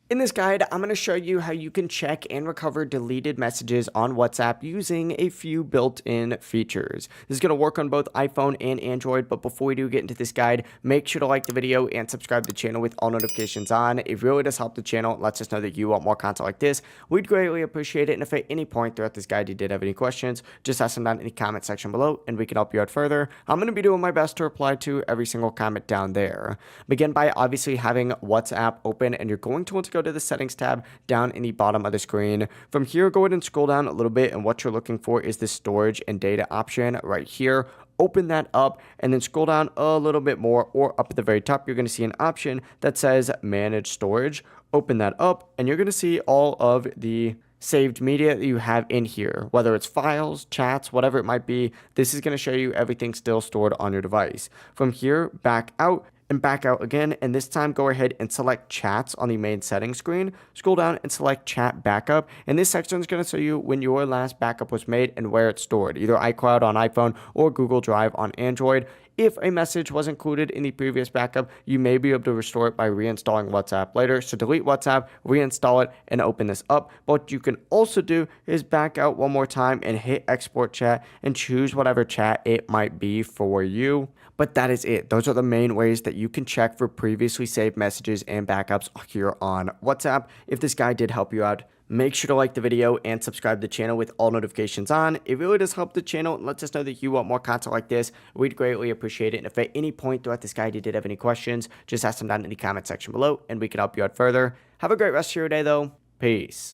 In this guide, I'm going to show you how you can check and recover deleted messages on WhatsApp using a few built-in features. This is going to work on both iPhone and Android, but before we do get into this guide, make sure to like the video and subscribe to the channel with all notifications on. It really does help the channel. It lets us know that you want more content like this. We'd greatly appreciate it, and if at any point throughout this guide you did have any questions, just ask them down in the comment section below, and we can help you out further. I'm going to be doing my best to reply to every single comment down there. Begin by obviously having WhatsApp open, and you're going to want to go to the settings tab down in the bottom of the screen. From here, go ahead and scroll down a little bit, and what you're looking for is the storage and data option right here. Open that up and then scroll down a little bit more, or up at the very top, you're going to see an option that says manage storage. Open that up and you're going to see all of the saved media that you have in here, whether it's files, chats, whatever it might be. This is going to show you everything still stored on your device. From here, back out and back out again, and this time go ahead and select chats on the main settings screen. Scroll down and select chat backup, and this section is going to show you when your last backup was made and where it's stored, either iCloud on iPhone or Google Drive on Android. If a message was included in the previous backup, you may be able to restore it by reinstalling WhatsApp later. So delete WhatsApp, reinstall it, and open this up. But what you can also do is back out one more time and hit export chat and choose whatever chat it might be for you. But that is it. Those are the main ways that you can check for previously saved messages and backups here on WhatsApp. If this guide did help you out, make sure to like the video and subscribe to the channel with all notifications on. It really does help the channel and lets us know that you want more content like this. We'd greatly appreciate it. And if at any point throughout this guide you did have any questions, just ask them down in the comment section below and we can help you out further. Have a great rest of your day though. Peace.